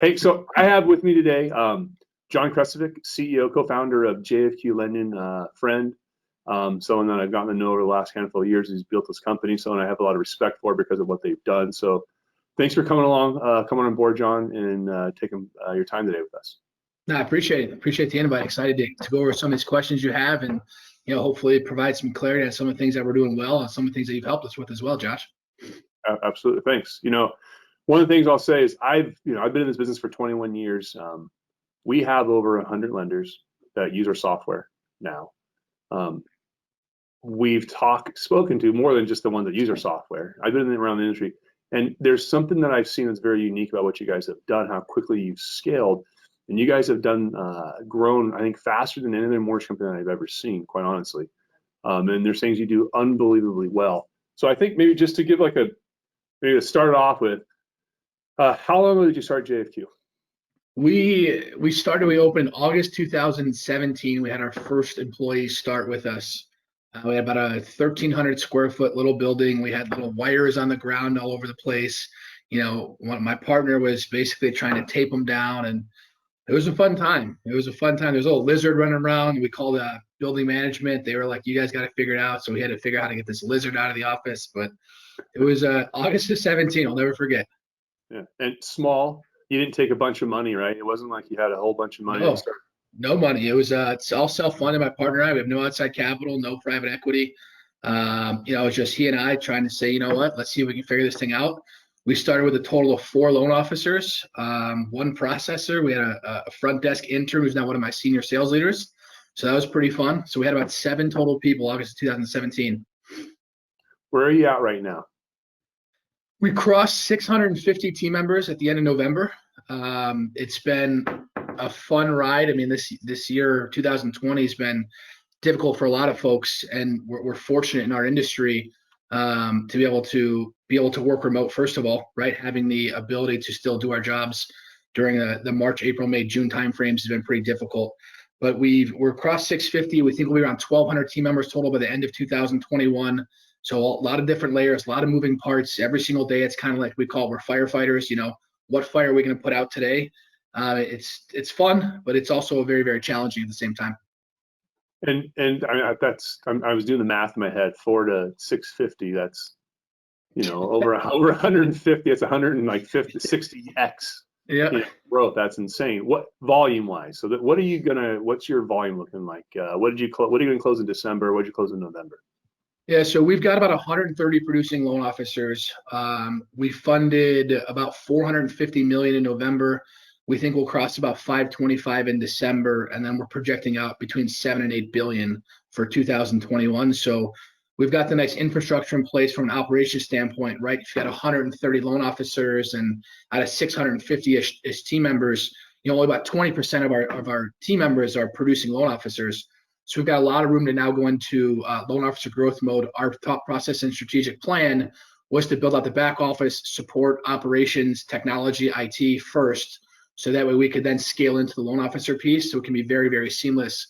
Hey, so I have with me today John Kresevic, CEO, co-founder of JFQ Lending, friend, someone that I've gotten to know over the last handful of years. He's built this company, someone I have a lot of respect for because of what they've done. So thanks for coming along, coming on board, John, and taking your time today with us. No, I appreciate it. Appreciate the invite. Excited to go over some of these questions you have and, hopefully provide some clarity on some of the things that we're doing well and some of the things that you've helped us with as well, Josh. Absolutely. Thanks. One of the things I'll say is I've been in this business for 21 years. We have over 100 lenders that use our software now. We've spoken to more than just the ones that use our software. I've been around the industry, and there's something that I've seen that's very unique about what you guys have done, how quickly you've scaled, and you guys have grown, I think, faster than any other mortgage company that I've ever seen, quite honestly. And there's things you do unbelievably well. So I think maybe just to give maybe to start off with, how long ago did you start JFQ? We opened August 2017. We had our first employees start with us. We had about a 1,300 square foot little building. We had little wires on the ground all over the place. My partner was basically trying to tape them down, and it was a fun time. There was a little lizard running around. We called building management. They were like, "You guys got to figure it out." So we had to figure out how to get this lizard out of the office. But it was August of 17. I'll never forget. Yeah, and small. You didn't take a bunch of money, right? It wasn't like you had a whole bunch of money. No money. It was it's all self-funded. My partner and I. We have no outside capital, no private equity. It was just he and I trying to say, you know what? Let's see if we can figure this thing out. We started with a total of 4 loan officers, one processor. We had a front desk intern who's now one of my senior sales leaders. So that was pretty fun. So we had about 7 total people August of 2017. Where are you at right now? We crossed 650 team members at the end of November. It's been a fun ride. I mean, this year, 2020, has been difficult for a lot of folks, and we're fortunate in our industry to be able to work remote. First of all, right, having the ability to still do our jobs during the March, April, May, June timeframes has been pretty difficult. But we're across 650. We think we'll be around 1,200 team members total by the end of 2021. So a lot of different layers, a lot of moving parts. Every single day, it's kind of like we're firefighters. What fire are we going to put out today? It's fun, but it's also very, very challenging at the same time. And I was doing the math in my head. 4 to 650. That's over 150. It's 150, 60x. Yeah. Growth. That's insane. What volume wise? So what's your volume looking like? What are you going to close in December? What did you close in November? Yeah, so we've got about 130 producing loan officers. We funded about $450 million in November. We think we'll cross about 525 in December, and then we're projecting out between 7 and 8 billion for 2021. So we've got the nice infrastructure in place from an operations standpoint, right? You've got 130 loan officers, and out of 650-ish team members, only about 20% of our team members are producing loan officers. So we've got a lot of room to now go into loan officer growth mode. Our thought process and strategic plan was to build out the back office, support, operations, technology, IT first, so that way we could then scale into the loan officer piece so it can be very, very seamless.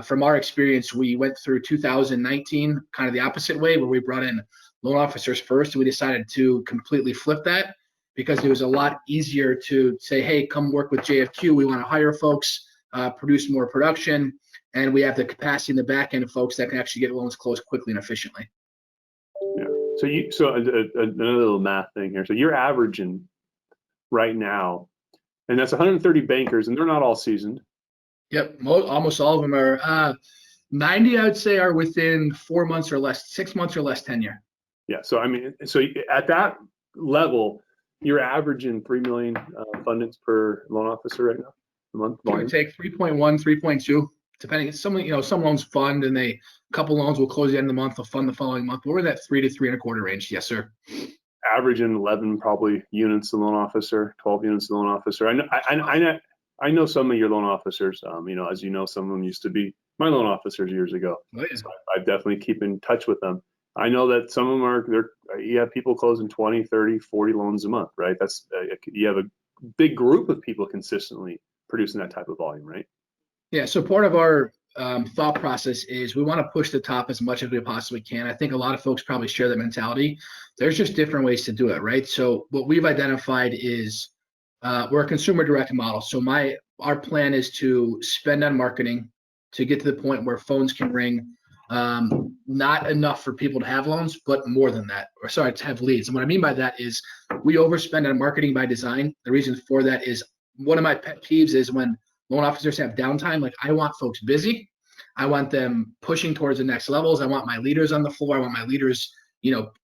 From our experience, we went through 2019 kind of the opposite way, where we brought in loan officers first, and we decided to completely flip that because it was a lot easier to say, hey, come work with JFQ. We want to hire folks, produce more production, and we have the capacity in the back end of folks that can actually get loans closed quickly and efficiently. Yeah. So another little math thing here. So you're averaging right now, and that's 130 bankers, and they're not all seasoned. Yep, almost all of them are. 90, I would say, are within 4 months or less, 6 months or less tenure. Yeah. So at that level, you're averaging 3 million fundings per loan officer right now a month. It would take 3.1, 3.2. Depending, some loans fund, and a couple loans will close the end of the month. They'll fund the following month. But we're in that 3 to 3.25 range. Yes, sir. Averaging 11 probably units a loan officer, 12 units a loan officer. I know some of your loan officers. As you know, some of them used to be my loan officers years ago. Oh, yeah. So I definitely keep in touch with them. I know that some of them you have people closing 20, 30, 40 loans a month, right? That's you have a big group of people consistently producing that type of volume, right? Yeah, so part of our thought process is we want to push the top as much as we possibly can. I think a lot of folks probably share that mentality. There's just different ways to do it, right? So what we've identified is we're a consumer direct model. So our plan is to spend on marketing to get to the point where phones can ring. Not enough for people to have loans, but more than that, or sorry, to have leads. And what I mean by that is we overspend on marketing by design. The reason for that is one of my pet peeves is when loan officers have downtime. Like, I want folks busy. I want them pushing towards the next levels. I want my leaders on the floor. I want my leaders,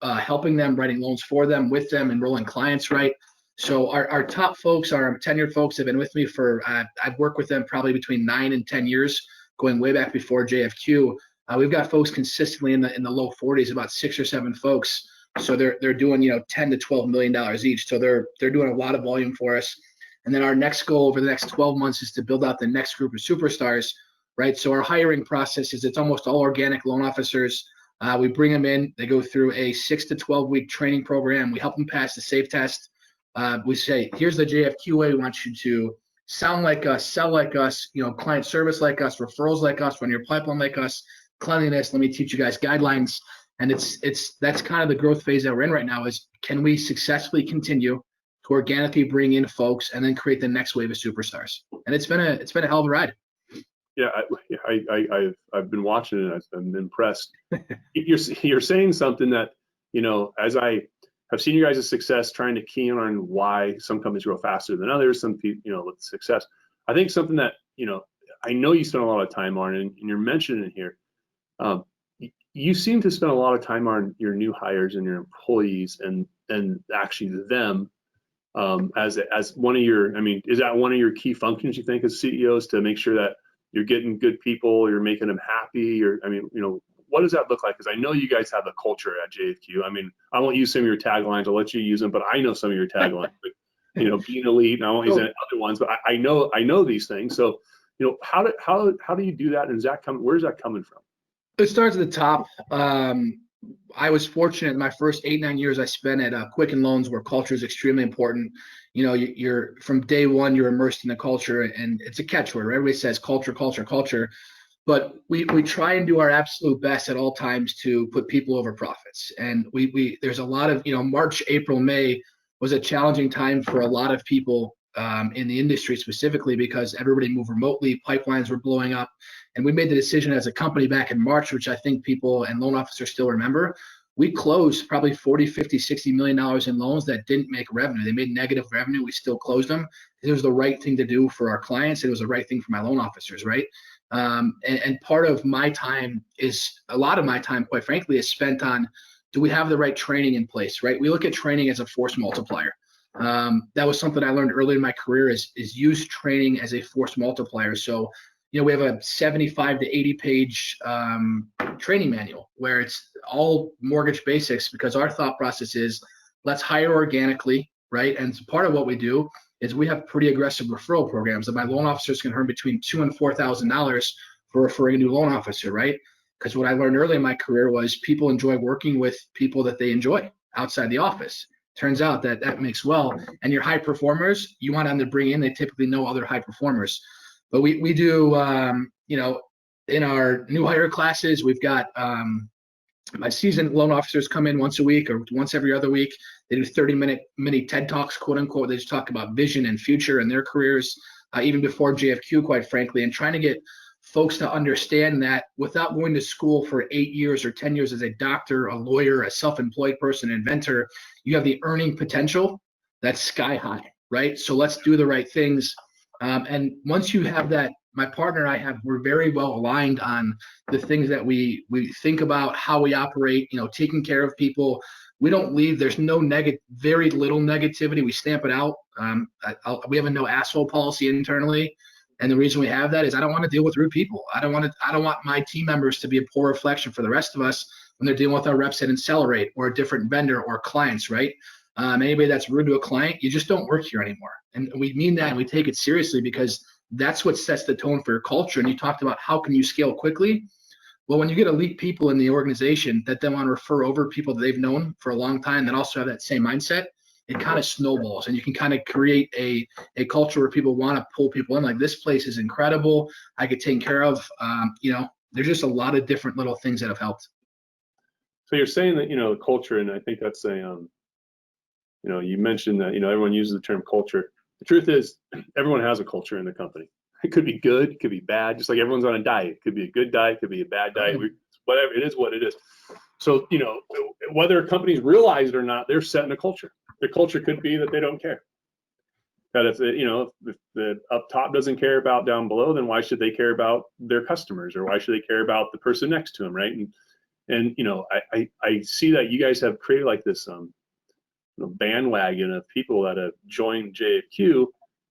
helping them, writing loans for them, with them, enrolling clients, right? So our top folks, our tenured folks, have been with me for, I've worked with them probably between 9 and 10 years, going way back before JFQ. We've got folks consistently in the low 40s, about 6 or 7 folks. So they're doing, $10 to $12 million each. So they're doing a lot of volume for us. And then our next goal over the next 12 months is to build out the next group of superstars, right? So our hiring process is, it's almost all organic loan officers. We bring them in, they go through a 6 to 12 week training program. We help them pass the SAFE test. We say, here's the JFQ way. We want you to sound like us, sell like us, client service like us, referrals like us, run your pipeline like us, cleanliness. Let me teach you guys guidelines. And that's kind of the growth phase that we're in right now, is can we successfully continue to organically bring in folks and then create the next wave of superstars? And it's been a hell of a ride. Yeah, I've been watching it. I'm impressed. You're saying something that, as I have seen you guys' success, trying to key in on why some companies grow faster than others, some people, with success. I think something that, I know you spend a lot of time on, and you're mentioning it here. You seem to spend a lot of time on your new hires and your employees, and actually them as one of your. I mean, is that one of your key functions, you think, as CEOs, to make sure that you're getting good people, you're making them happy, or what does that look like? Because I know you guys have a culture at JFQ. I mean, I won't use some of your taglines. I'll let you use them, but I know some of your taglines. Being elite, and I won't use any other ones, but I know these things. So, how do you do that? And where's that coming from? It starts at the top. I was fortunate in my first 8-9 years I spent at Quicken Loans, where culture is extremely important. You're from day one, you're immersed in the culture, and it's a catchword. Everybody says culture, culture, culture. But we try and do our absolute best at all times to put people over profits. And there's a lot of, March, April, May was a challenging time for a lot of people in the industry specifically, because everybody moved remotely, pipelines were blowing up. And we made the decision as a company back in March, which I think people and loan officers still remember. We closed probably 40, 50, $60 million in loans that didn't make revenue. They made negative revenue. We still closed them. It was the right thing to do for our clients. It was the right thing for my loan officers, right? And part of my time a lot of my time, quite frankly, is spent on, do we have the right training in place, right? We look at training as a force multiplier. That was something I learned early in my career, is use training as a force multiplier. So, we have a 75 to 80 page training manual where it's all mortgage basics, because our thought process is, let's hire organically, right? And part of what we do is we have pretty aggressive referral programs that my loan officers can earn between $2,000 and $4,000 for referring a new loan officer, right? Because what I learned early in my career was people enjoy working with people that they enjoy outside the office. Turns out that makes well. And your high performers, you want them to bring in, they typically know other high performers. But we do, in our new hire classes, we've got my seasoned loan officers come in once a week or once every other week. They do 30-minute mini TED Talks, quote unquote. They just talk about vision and future and their careers, even before JFQ, quite frankly, and trying to get folks to understand that without going to school for 8 years or 10 years as a doctor, a lawyer, a self-employed person, an inventor, you have the earning potential that's sky high, right? So let's do the right things. And once you have that, my partner and we're very well aligned on the things that we think about, how we operate, taking care of people. We don't leave. There's no very little negativity. We stamp it out. We have a no asshole policy internally. And the reason we have that is I don't want to deal with rude people. I don't want my team members to be a poor reflection for the rest of us when they're dealing with our reps at Insellerate or a different vendor or clients, right? Anybody that's rude to a client, you just don't work here anymore. And we mean that, and we take it seriously, because that's what sets the tone for your culture. And you talked about how can you scale quickly? Well, when you get elite people in the organization that then want to refer over people that they've known for a long time that also have that same mindset, it kind of snowballs, and you can kind of create a culture where people want to pull people in. Like, this place is incredible. I get taken care of. There's just a lot of different little things that have helped. So you're saying that, culture, and I think that's you mentioned that, everyone uses the term culture. The truth is, everyone has a culture in the company. It could be good, it could be bad, just like everyone's on a diet. It could be a good diet, it could be a bad diet. Whatever, it is what it is. So, whether companies realize it or not, they're setting a culture. The culture could be that they don't care. That if the up top doesn't care about down below, then why should they care about their customers, or why should they care about the person next to them, right? And I see that you guys have created like this bandwagon of people that have joined JFQ.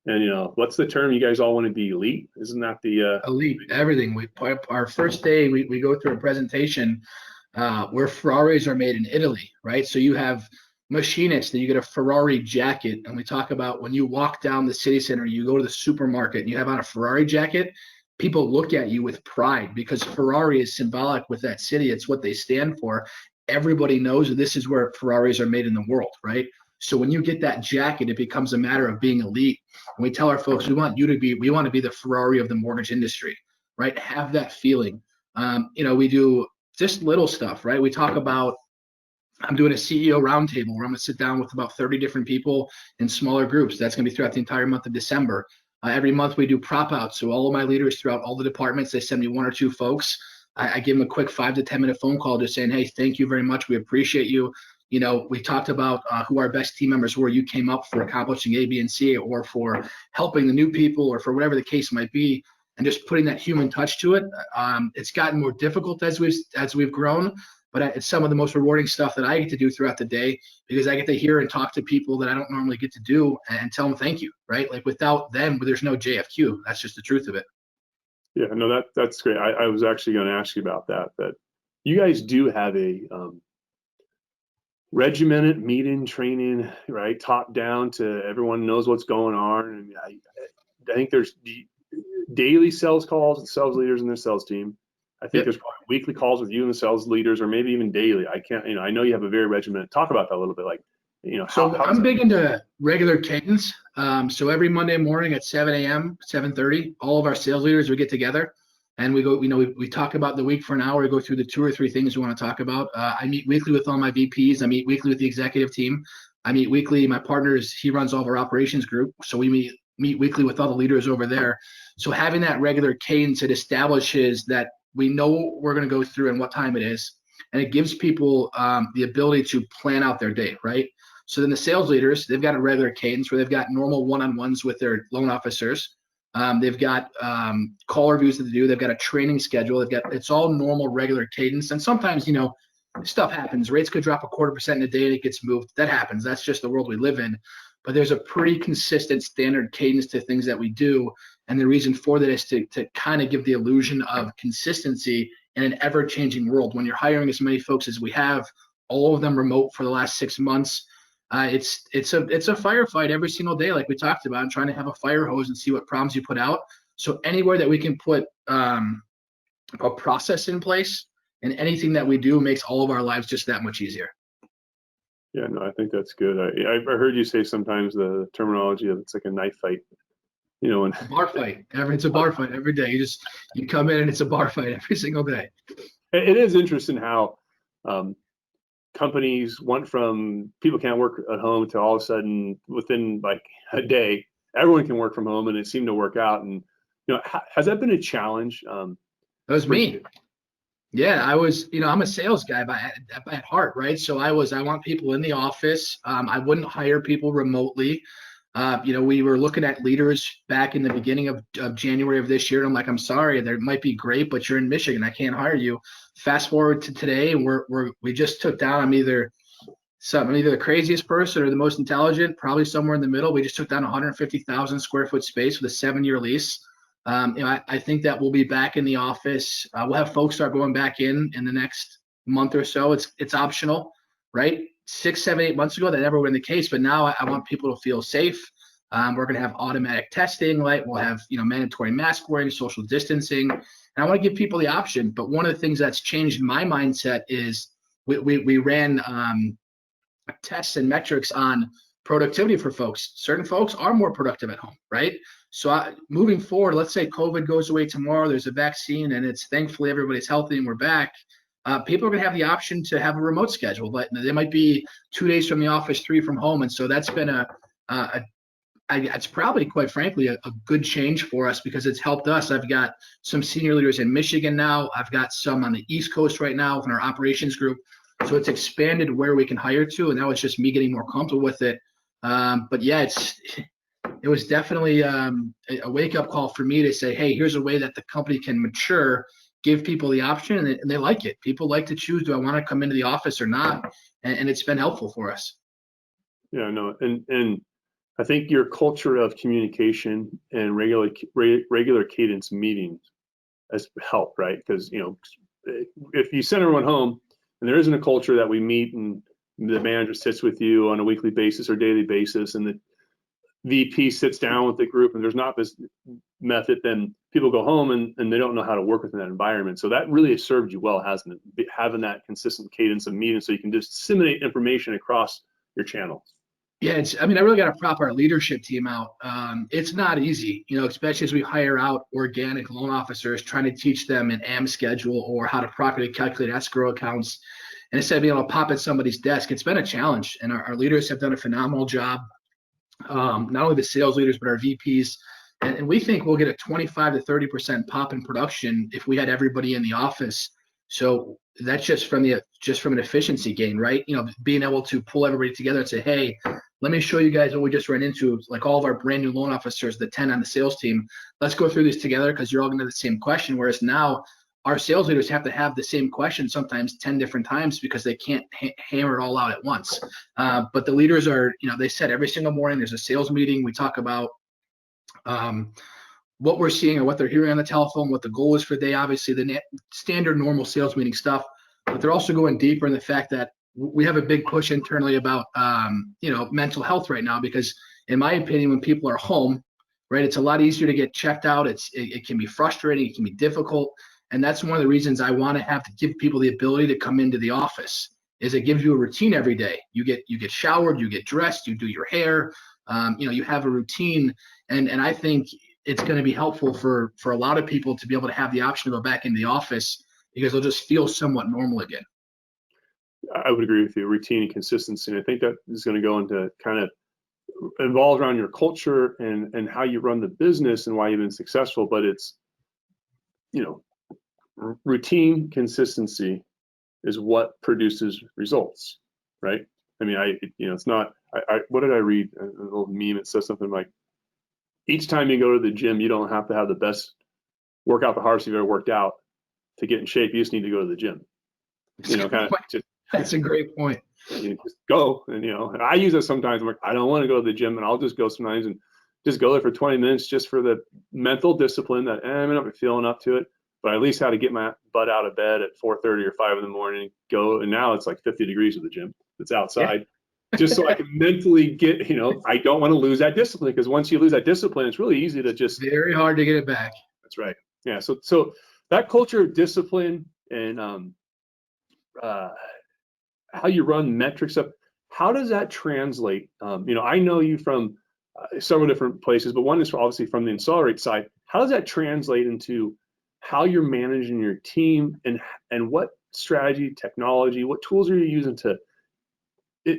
And what's the term? You guys all want to be elite? Isn't that the elite? Everything. Our first day we go through a presentation where Ferraris are made in Italy, right? So you have machinists that you get a Ferrari jacket, and we talk about when you walk down the city center, you go to the supermarket and you have on a Ferrari jacket, people look at you with pride because Ferrari is symbolic with that city. It's what they stand for. Everybody knows this is where Ferraris are made in the world, right? So when you get that jacket, it becomes a matter of being elite. And we tell our folks, we want to be the Ferrari of the mortgage industry, right? Have that feeling. We do just little stuff, right? We talk about, I'm doing a CEO roundtable where I'm going to sit down with about 30 different people in smaller groups. That's going to be throughout the entire month of December. Every month we do prop outs. So all of my leaders throughout all the departments, they send me one or two folks. I give them a quick 5 to 10 minute phone call just saying, hey, thank you very much. We appreciate you. We talked about who our best team members were. You came up for accomplishing A, B, and C, or for helping the new people, or for whatever the case might be, and just putting that human touch to it. It's gotten more difficult as we've grown, but it's some of the most rewarding stuff that I get to do throughout the day, because I get to hear and talk to people that I don't normally get to do and tell them thank you, right? Like without them, there's no JFQ. That's just the truth of it. Yeah, no, that's great. I was actually going to ask you about that you guys do have a regimented meeting, training, right? Top down to everyone knows what's going on. And I think there's daily sales calls with sales leaders and their sales team. I think there's probably weekly calls with you and the sales leaders, or maybe even daily. I can't, I know you have a very regimented. Talk about that a little bit. Like, so I'm big into regular cadence. So every Monday morning at 7 a.m., 7:30, all of our sales leaders, we get together and we go, we talk about the week for an hour. We go through the 2 or 3 things we want to talk about. I meet weekly with all my VPs. I meet weekly with the executive team. I meet weekly. My partner he runs all of our operations group. So we meet weekly with all the leaders over there. So having that regular cadence, it establishes that we know what we're going to go through and what time it is. And it gives people the ability to plan out their day, right? So then the sales leaders, they've got a regular cadence where they've got normal one-on-ones with their loan officers. They've got call reviews that they do. They've got a training schedule. It's all normal, regular cadence. And sometimes, stuff happens. Rates could drop 0.25% in a day and it gets moved. That happens. That's just the world we live in. But there's a pretty consistent standard cadence to things that we do. And the reason for that is to kind of give the illusion of consistency in an ever-changing world. When you're hiring as many folks as we have, all of them remote for the last 6 months, it's a firefight every single day, like we talked about, and trying to have a fire hose and see what problems you put out. So anywhere that we can put a process in place, and anything that we do makes all of our lives just that much easier. Yeah, no, I think that's good. I heard you say sometimes the terminology of it's like a knife fight. And bar fight. It's a bar fight every day. You come in and it's a bar fight every single day. It is interesting how companies went from people can't work at home to all of a sudden within like a day, everyone can work from home, and it seemed to work out. And has that been a challenge? That was me. Yeah, I was, I'm a sales guy at heart, right? So I want people in the office. I wouldn't hire people remotely. We were looking at leaders back in the beginning of January of this year. And I'm like, I'm sorry, they might be great, but you're in Michigan. I can't hire you. Fast forward to today, and we just took down. I'm either the craziest person or the most intelligent, probably somewhere in the middle. We just took down 150,000 square foot space with a 7-year lease. I think that we'll be back in the office. We'll have folks start going back in the next month or so. It's optional, right? 6, 7, 8 months ago, that never would have been the case. But now I want people to feel safe. We're going to have automatic testing, right? We'll have, mandatory mask wearing, social distancing. And I want to give people the option. But one of the things that's changed my mindset is we ran tests and metrics on productivity for folks. Certain folks are more productive at home, right? So moving forward, let's say COVID goes away tomorrow, there's a vaccine, and it's thankfully everybody's healthy and we're back. People are going to have the option to have a remote schedule, but they might be 2 days from the office, 3 from home. And so that's been a it's probably, quite frankly, a good change for us because it's helped us. I've got some senior leaders in Michigan now. I've got some on the East Coast right now in our operations group. So it's expanded where we can hire to, and now it's just me getting more comfortable with it. But yeah, it was definitely a wake-up call for me to say, hey, here's a way that the company can mature, give people the option, and they like it. People like to choose, do I want to come into the office or not? And it's been helpful for us. Yeah, no, and I think your culture of communication and regular cadence meetings has helped, right? Because if you send everyone home and there isn't a culture that we meet and the manager sits with you on a weekly basis or daily basis, and the VP sits down with the group and there's not this method, then people go home and they don't know how to work within that environment. So that really has served you well, hasn't it? Having that consistent cadence of meetings so you can disseminate information across your channels. Yeah, I really got to prop our leadership team out. It's not easy, especially as we hire out organic loan officers, trying to teach them an AM schedule or how to properly calculate escrow accounts. And instead of being able to pop at somebody's desk, it's been a challenge. And our leaders have done a phenomenal job. Not only the sales leaders, but our VPs. And we think we'll get a 25 to 30% pop in production if we had everybody in the office. So that's just from an efficiency gain, right? Being able to pull everybody together and say, hey, let me show you guys what we just ran into, like all of our brand new loan officers, the 10 on the sales team. Let's go through this together because you're all going to have the same question. Whereas now our sales leaders have to have the same question sometimes 10 different times because they can't hammer it all out at once. But the leaders are, they said every single morning there's a sales meeting. We talk about what we're seeing or what they're hearing on the telephone, what the goal is for the day, obviously the standard normal sales meeting stuff, but they're also going deeper in the fact that we have a big push internally about, mental health right now, because in my opinion, when people are home, right, it's a lot easier to get checked out. It can be frustrating. It can be difficult. And that's one of the reasons I want to have to give people the ability to come into the office is it gives you a routine every day. You get showered, you get dressed, you do your hair, you have a routine. And I think it's going to be helpful for a lot of people to be able to have the option to go back into the office because they'll just feel somewhat normal again. I would agree with you. Routine and consistency. And I think that is going to go into kind of involved around your culture and how you run the business and why you've been successful. But it's, routine consistency is what produces results, right? I mean, it's not, what did I read? A little meme. It says something like, each time you go to the gym, you don't have to have the best workout, the hardest you've ever worked out to get in shape. You just need to go to the gym. That's a great point. You just go and I use it sometimes. I'm like, I don't want to go to the gym, and I'll just go sometimes and just go there for 20 minutes just for the mental discipline that I may not be feeling up to it, but I at least had to get my butt out of bed at 4:30 or 5 in the morning, go. And now it's like 50 degrees at the gym. It's outside. Yeah. Just so I can mentally get, I don't want to lose that discipline, because once you lose that discipline, it's really easy to just. Very hard to get it back. That's right. Yeah. So that culture of discipline and how you run metrics up, how does that translate? I know you from several different places, but one is obviously from the Insellerate side. How does that translate into how you're managing your team, and what strategy, technology, what tools are you using to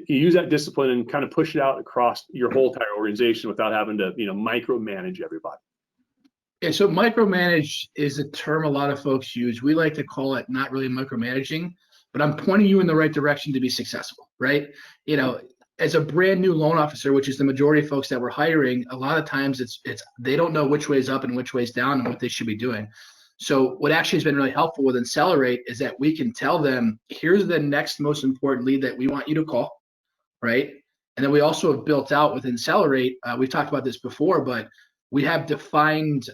use that discipline and kind of push it out across your whole entire organization without having to, micromanage everybody? Yeah, so micromanage is a term a lot of folks use. We like to call it not really micromanaging, but I'm pointing you in the right direction to be successful, right? As a brand new loan officer, which is the majority of folks that we're hiring, a lot of times it's they don't know which way is up and which way is down and what they should be doing. So what actually has been really helpful with Insellerate is that we can tell them, here's the next most important lead that we want you to call, right? And then we also have built out with Insellerate, we've talked about this before, but we have defined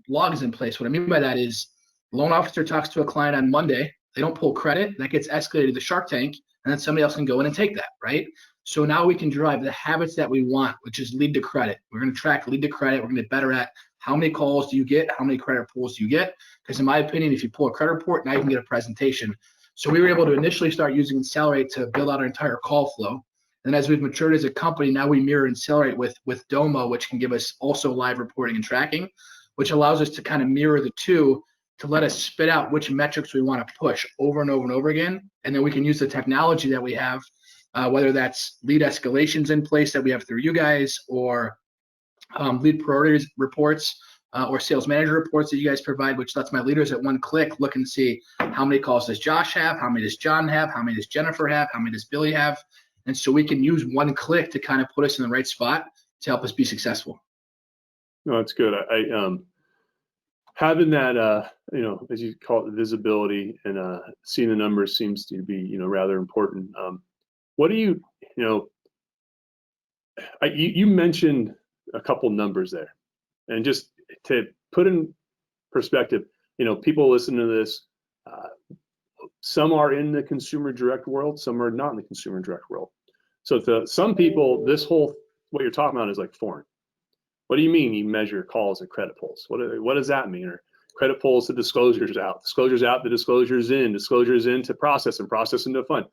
logs in place. What I mean by that is loan officer talks to a client on Monday, they don't pull credit, that gets escalated to the Shark Tank, and then somebody else can go in and take that, right? So now we can drive the habits that we want, which is lead to credit. We're going to track lead to credit. We're going to get better at how many calls do you get, how many credit pulls do you get? Because in my opinion, if you pull a credit report, now you can get a presentation. So we were able to initially start using Insellerate to build out our entire call flow. And as we've matured as a company, now we mirror Insellerate with Domo, which can give us also live reporting and tracking, which allows us to kind of mirror the two to let us spit out which metrics we want to push over and over and over again. And then we can use the technology that we have, whether that's lead escalations in place that we have through you guys, or lead priorities reports or sales manager reports that you guys provide, which lets my leaders at one click look and see how many calls does Josh have, how many does John have, how many does Jennifer have, how many does Billy have. And so we can use one click to kind of put us in the right spot to help us be successful. No, that's good. I having that, as you call it, visibility and seeing the numbers seems to be, rather important. What do you mentioned a couple numbers there, and just to put in perspective, people listen to this. Some are in the consumer direct world, some are not in the consumer direct world. So to some people, what you're talking about is like foreign. What do you mean you measure calls and credit pulls? What does that mean? Or credit pulls to disclosures out, the disclosures in to process and process into fund.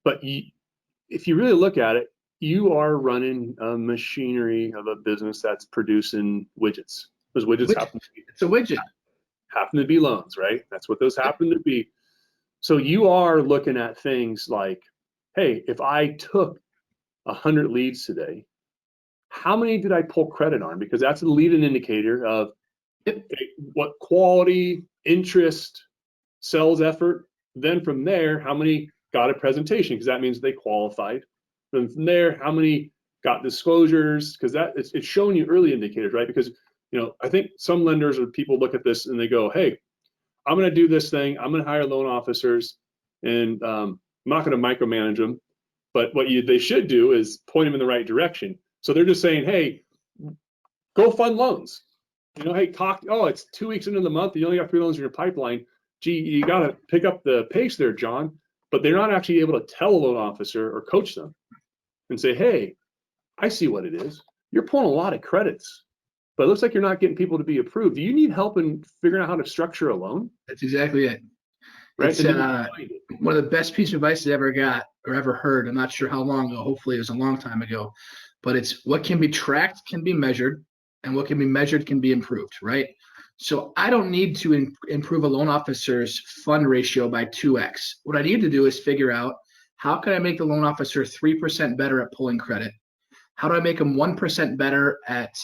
But if you really look at it, you are running a machinery of a business that's producing widgets. Those widgets happen to be loans, right? That's what those happen to be. So you are looking at things like, hey, if I took 100 leads today, how many did I pull credit on? Because that's a leading indicator of what quality, interest, sales effort. Then from there, how many got a presentation? Because that means they qualified. Then from there, how many got disclosures? Because it's showing you early indicators, right? Because I think some lenders or people look at this and they go, hey, I'm going to do this thing. I'm going to hire loan officers, and I'm not going to micromanage them. But what they should do is point them in the right direction. So they're just saying, hey, go fund loans. Hey, it's 2 weeks into the month. You only got 3 loans in your pipeline. Gee, you got to pick up the pace there, John. But they're not actually able to tell a loan officer or coach them and say, hey, I see what it is. You're pulling a lot of credits, but it looks like you're not getting people to be approved. Do you need help in figuring out how to structure a loan? That's exactly it. Right. It's one of the best pieces of advice I ever got or ever heard. I'm not sure how long ago. Hopefully it was a long time ago. But it's what can be tracked can be measured, and what can be measured can be improved, right? So I don't need to improve a loan officer's fund ratio by 2x. What I need to do is figure out, how can I make the loan officer 3% better at pulling credit? How do I make them 1% better at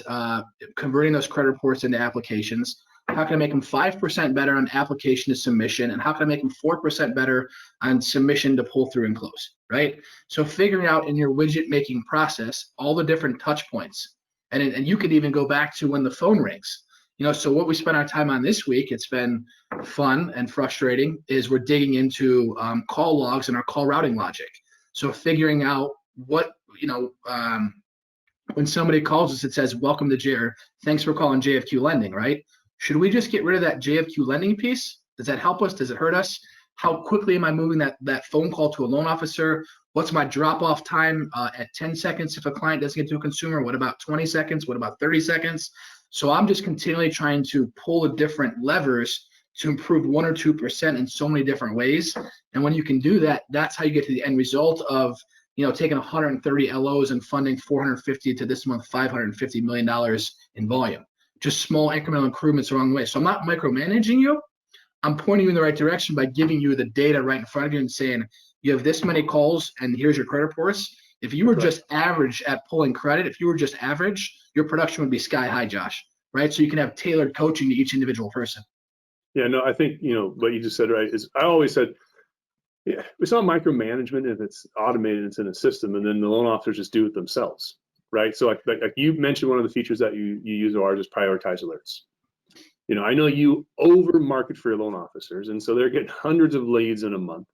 converting those credit reports into applications? How can I make them 5% better on application to submission? And how can I make them 4% better on submission to pull through and close, right? So figuring out in your widget making process all the different touch points. And you could even go back to when the phone rings. So what we spent our time on this week, it's been fun and frustrating, is we're digging into call logs and our call routing logic. So figuring out what, when somebody calls us, it says, welcome to thanks for calling JFQ Lending, right? Should we just get rid of that JFQ Lending piece? Does that help us? Does it hurt us? How quickly am I moving that phone call to a loan officer? What's my drop-off time at 10 seconds if a client doesn't get to a consumer? What about 20 seconds? What about 30 seconds? So I'm just continually trying to pull the different levers to improve 1 or 2% in so many different ways. And when you can do that, that's how you get to the end result of taking 130 LOs and funding 450 to this month, $550 million in volume. Just small incremental improvements along the way. So I'm not micromanaging you. I'm pointing you in the right direction by giving you the data right in front of you and saying, you have this many calls and here's your credit reports. If you were just average at pulling credit, if you were just average, your production would be sky high, Josh, right? So you can have tailored coaching to each individual person. Yeah, no, I think, what you just said, right, is I always said, yeah, it's not micromanagement if it's automated, it's in a system, and then the loan officers just do it themselves, right? So like you mentioned, one of the features that you use of ours is prioritize alerts. I know you over market for your loan officers, and so they're getting hundreds of leads in a month.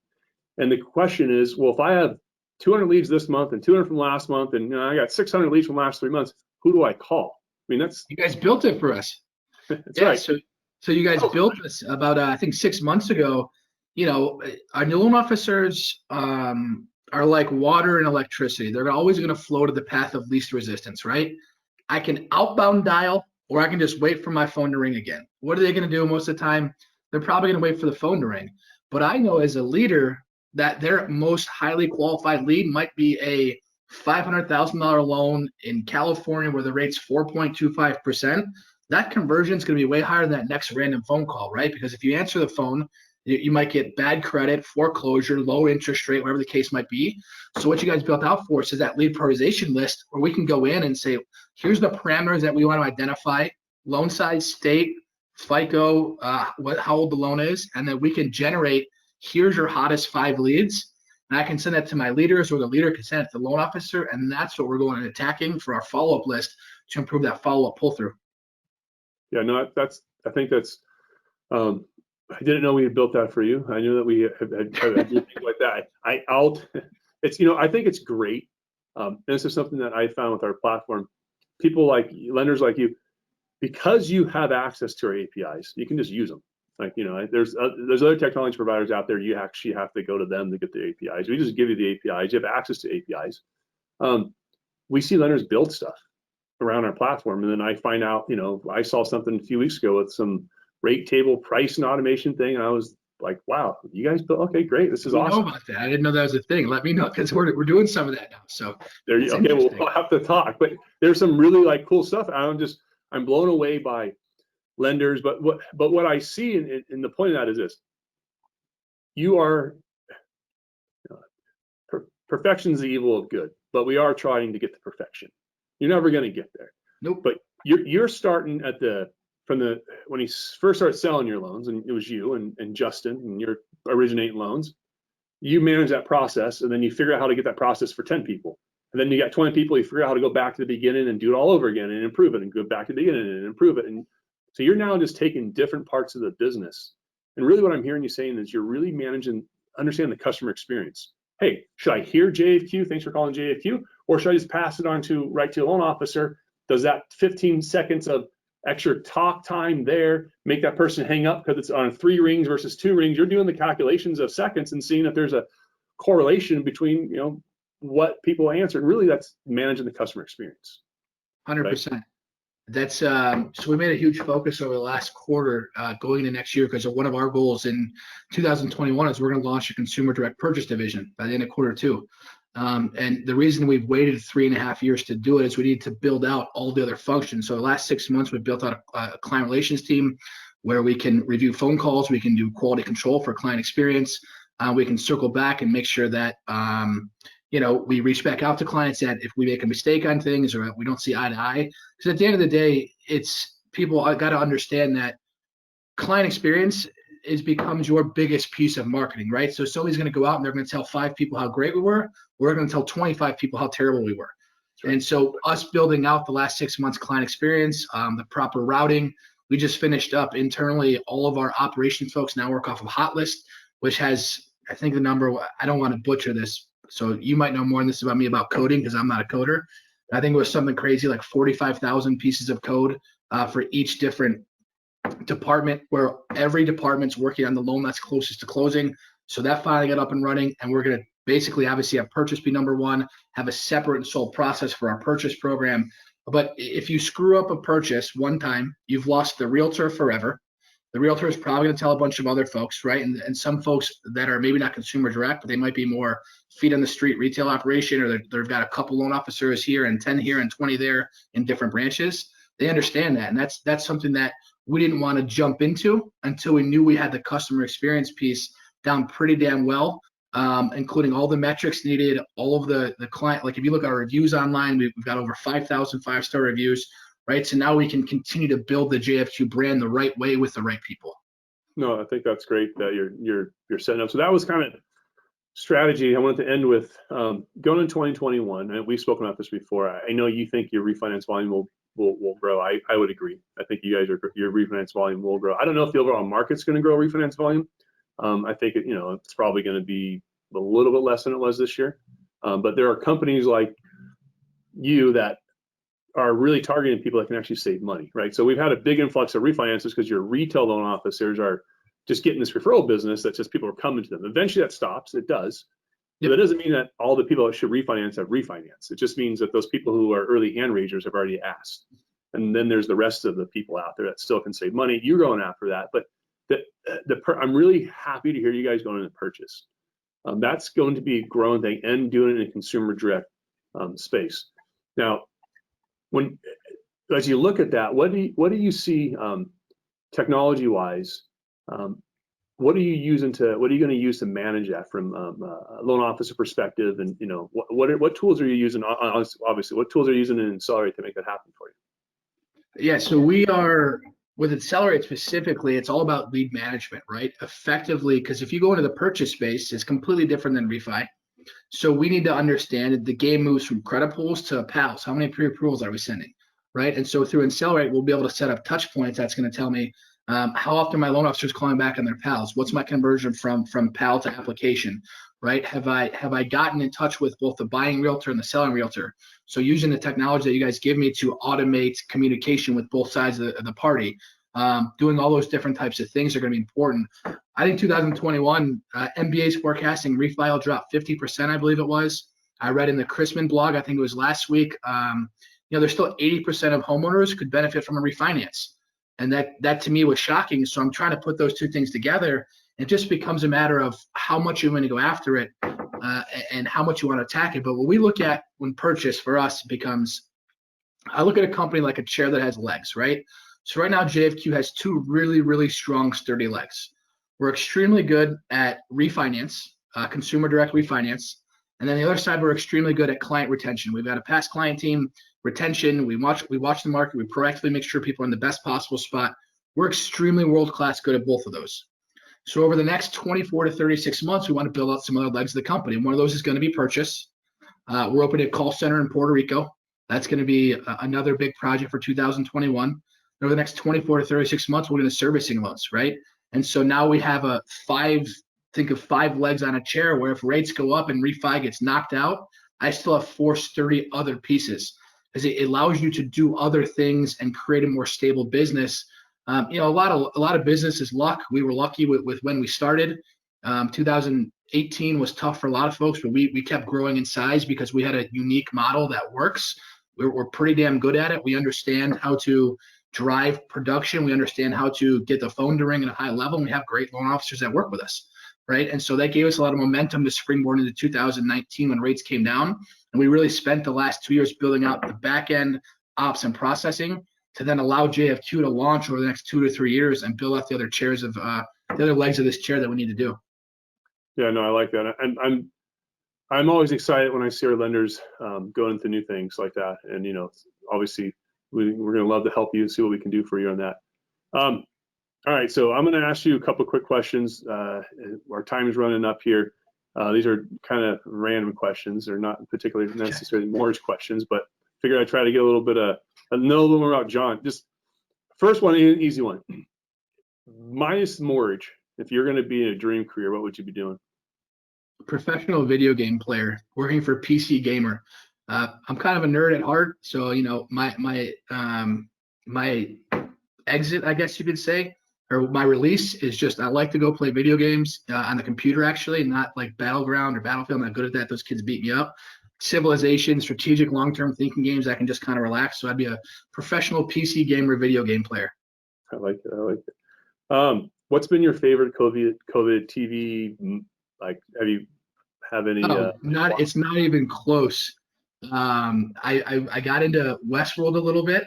And the question is, well, if I have 200 leads this month and 200 from last month, and I got 600 leads from the last 3 months, who do I call? I mean, you guys built it for us. That's right. So you guys built this about I think 6 months ago. Our new loan officers are like water and electricity. They're always going to flow to the path of least resistance, right? I can outbound dial, or I can just wait for my phone to ring again. What are they going to do most of the time? They're probably going to wait for the phone to ring. But I know as a leader that their most highly qualified lead might be a $500,000 loan in California where the rate's 4.25%. That conversion is going to be way higher than that next random phone call, right? Because if you answer the phone, You might get bad credit, foreclosure, low interest rate, whatever the case might be. So what you guys built out for us is that lead prioritization list where we can go in and say, here's the parameters that we want to identify: loan size, state, FICO, how old the loan is, and then we can generate, here's your hottest 5 leads. And I can send that to my leaders, or the leader can send it to the loan officer. And that's what we're going and attacking for our follow-up list to improve that follow-up pull-through. Yeah, no, I think that's, I didn't know we had built that for you. I knew that we had things like that. It's, I think it's great. And this is something that I found with our platform. People like lenders like you, because you have access to our APIs, you can just use them. Like, there's other technology providers out there. You actually have to go to them to get the APIs. We just give you the APIs. You have access to APIs. We see lenders build stuff around our platform, and then I find out, I saw something a few weeks ago with some rate table price and automation thing, and I was like, wow, you guys built, okay, great, this is awesome. Know about that. I didn't know that was a thing. Let me know, because we're doing some of that now. So there you okay, we'll have to talk. But there's some really like cool stuff. I'm blown away by lenders, but what I see in the point of that is this: you are perfection is the evil of good, but we are trying to get to perfection. You're never going to get there. Nope. But you're starting at when you first start selling your loans, and it was you and Justin, and you're originating loans. You manage that process, and then you figure out how to get that process for 10 people. And then you got 20 people, you figure out how to go back to the beginning and do it all over again and improve it, and go back to the beginning and improve it. And so you're now just taking different parts of the business. And really what I'm hearing you saying is you're really understanding the customer experience. Hey, should I hear JFQ? Thanks for calling JFQ. Or should I just pass it on right to a loan officer? Does that 15 seconds of extra talk time there make that person hang up because it's on 3 rings versus 2 rings? You're doing the calculations of seconds and seeing if there's a correlation between, what people answer. And really that's managing the customer experience. 100%. Right? That's so we made a huge focus over the last quarter going into next year, because one of our goals in 2021 is we're going to launch a consumer direct purchase division by the end of Q2. And the reason we've waited 3.5 years to do it is we need to build out all the other functions. So the last 6 months, we've built out a client relations team where we can review phone calls, we can do quality control for client experience, we can circle back and make sure that we reach back out to clients that if we make a mistake on things or we don't see eye to eye. Because at the end of the day, it's people got to understand that client experience becomes your biggest piece of marketing, right? So somebody's going to go out and they're going to tell 5 people how great we were. We're going to tell 25 people how terrible we were. Right. And so us building out the last 6 months client experience, the proper routing, we just finished up internally. All of our operations folks now work off of Hotlist, which has, I think the number, I don't want to butcher this, so you might know more than this about me about coding because I'm not a coder. I think it was something crazy like 45,000 pieces of code for each different department, where every department's working on the loan that's closest to closing. So that finally got up and running, and we're going to basically obviously have purchase be number 1, have a separate and sole process for our purchase program. But if you screw up a purchase one time, you've lost the realtor forever. The realtor is probably going to tell a bunch of other folks, right? And some folks that are maybe not consumer direct, but they might be more feet on the street retail operation, or they've got a couple loan officers here and 10 here and 20 there in different branches. They understand that. And that's something that we didn't want to jump into until we knew we had the customer experience piece down pretty damn well, including all the metrics needed, all of the client. Like if you look at our reviews online, we've got over 5,000 5-star reviews. Right. So now we can continue to build the JFQ brand the right way with the right people. No, I think that's great that you're setting up. So that was kind of strategy. I wanted to end with going into 2021, and we've spoken about this before. I know you think your refinance volume will grow. I would agree. I think your refinance volume will grow. I don't know if the overall market's going to grow refinance volume. I think it's probably going to be a little bit less than it was this year. But there are companies like you that are really targeting people that can actually save money, right? So we've had a big influx of refinances because your retail loan officers are just getting this referral business that just people are coming to them. Eventually that stops, it does. Yep. But that doesn't mean that all the people that should refinance have refinanced. It just means that those people who are early hand raisers have already asked. And then there's the rest of the people out there that still can save money. You're going after that. But I'm really happy to hear you guys going into purchase. That's going to be a growing thing, and doing it in a consumer direct space. Now, as you look at that, what do you see technology-wise what are you going to use to manage that from a loan officer perspective? And, what tools are you using? Obviously, what tools are you using in Insellerate to make that happen for you? Yeah, so we are with Insellerate specifically, it's all about lead management, right? Effectively, because if you go into the purchase space, it's completely different than refi. So we need to understand that the game moves from credit pools to PALs. How many pre-approvals are we sending, right? And so through Insellerate, we'll be able to set up touch points that's going to tell me how often my loan officer is calling back on their PALs. What's my conversion from PAL to application, right? Have I gotten in touch with both the buying realtor and the selling realtor? So using the technology that you guys give me to automate communication with both sides of the party, doing all those different types of things are going to be important. I think 2021, MBA's forecasting refi will drop 50%, I believe it was. I read in the Chrisman blog, I think it was last week, there's still 80% of homeowners could benefit from a refinance. And that to me was shocking. So I'm trying to put those two things together. It just becomes a matter of how much you're going to go after it and how much you want to attack it. But what we look at when purchase for us becomes, I look at a company like a chair that has legs, right? So right now, JFQ has two really, really strong, sturdy legs. We're extremely good at refinance, consumer direct refinance. And then the other side, we're extremely good at client retention. We've got a past client team, retention. We watch the market. We proactively make sure people are in the best possible spot. We're extremely world-class good at both of those. So over the next 24 to 36 months, we want to build out some other legs of the company. One of those is going to be purchase. We're opening a call center in Puerto Rico. That's going to be another big project for 2021. Over the next 24 to 36 months, we're going to servicing loans, right? And so now we have think of five legs on a chair where if rates go up and refi gets knocked out, I still have four sturdy other pieces because it allows you to do other things and create a more stable business. A lot of business is luck. We were lucky with when we started. 2018 was tough for a lot of folks, but we kept growing in size because we had a unique model that works. We're pretty damn good at it. We understand how to drive production. We understand how to get the phone to ring at a high level. And we have great loan officers that work with us, right? And so that gave us a lot of momentum to springboard into 2019 when rates came down. And we really spent the last 2 years building out the back end ops and processing to then allow JFQ to launch over the next 2 to 3 years and build out the other chairs of the other legs of this chair that we need to do. Yeah, no, I like that. And I'm always excited when I see our lenders going into new things like that. And, obviously we're going to love to help you and see what we can do for you on that. All right, so I'm going to ask you a couple of quick questions. Our time is running up here. These are kind of random questions. They're not particularly necessarily mortgage questions, but figured I'd try to get a little bit know a little more about John. Just first one, easy one. Minus mortgage, if you're going to be in a dream career, what would you be doing? Professional video game player, working for PC Gamer. I'm kind of a nerd at heart, so my exit, I guess you could say, or my release is just I like to go play video games on the computer, actually, not like Battleground or Battlefield. I'm not good at that. Those kids beat me up. Civilization, strategic, long-term thinking games, I can just kind of relax. So I'd be a professional PC gamer, video game player. I like it. What's been your favorite COVID TV? Like, have any? It's not even close. I got into Westworld a little bit,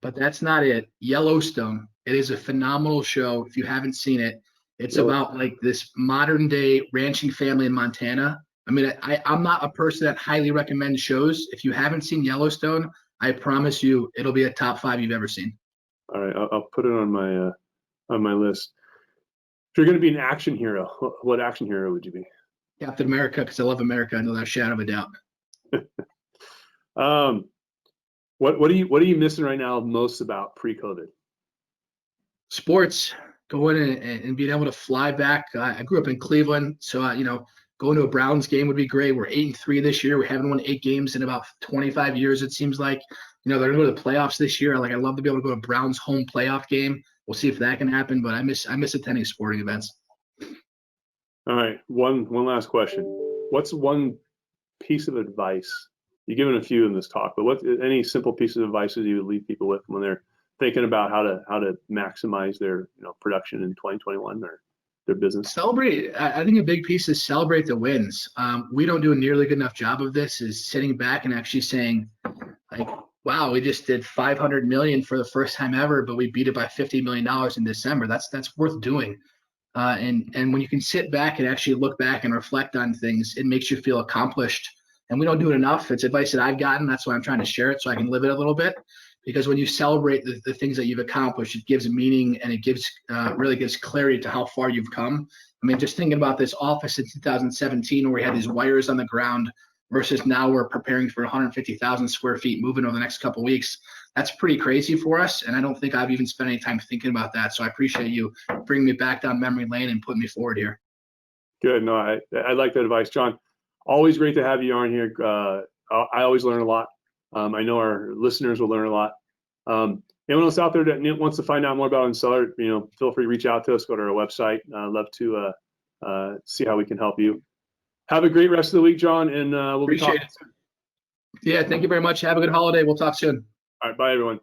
but that's not it. Yellowstone. It is a phenomenal show. If you haven't seen it, it's about like this modern day ranching family in Montana. I mean, I'm not a person that highly recommends shows. If you haven't seen Yellowstone, I promise you it'll be a top 5 you've ever seen. All right, I'll put it on my list. If you're going to be an action hero, what action hero would you be? Captain America, because I love America. I know that shadow of a doubt. What are you missing right now most about pre-COVID? Sports, going and being able to fly back. I grew up in Cleveland, so going to a Browns game would be great. We're 8-3 this year. We haven't won 8 games in about 25 years. It seems like they're going to go to the playoffs this year. I'd love to be able to go to Browns home playoff game. We'll see if that can happen. But I miss attending sporting events. All right, one last question. What's one piece of advice? You've given a few in this talk, but any simple piece of advice that you would leave people with when they're thinking about how to maximize their production in 2021 or their business? Celebrate. I think a big piece is celebrate the wins. We don't do a nearly good enough job of this. Is sitting back and actually saying, like, wow, we just did 500 million for the first time ever, but we beat it by $50 million in December. That's worth doing. And when you can sit back and actually look back and reflect on things, it makes you feel accomplished. And we don't do it enough. It's advice that I've gotten. That's why I'm trying to share it so I can live it a little bit. Because when you celebrate the things that you've accomplished, it gives meaning, and it gives really gives clarity to how far you've come. I mean, just thinking about this office in 2017 where we had these wires on the ground versus now we're preparing for 150,000 square feet moving over the next couple of weeks. That's pretty crazy for us. And I don't think I've even spent any time thinking about that. So I appreciate you bringing me back down memory lane and putting me forward here. Good. No, I like that advice, John. Always great to have you on here. I always learn a lot. I know our listeners will learn a lot. Anyone else out there that wants to find out more about Insellerate, feel free to reach out to us. Go to our website. Love to see how we can help you. Have a great rest of the week, John, and we'll be talking soon. Yeah, thank you very much. Have a good holiday. We'll talk soon. All right, bye, everyone.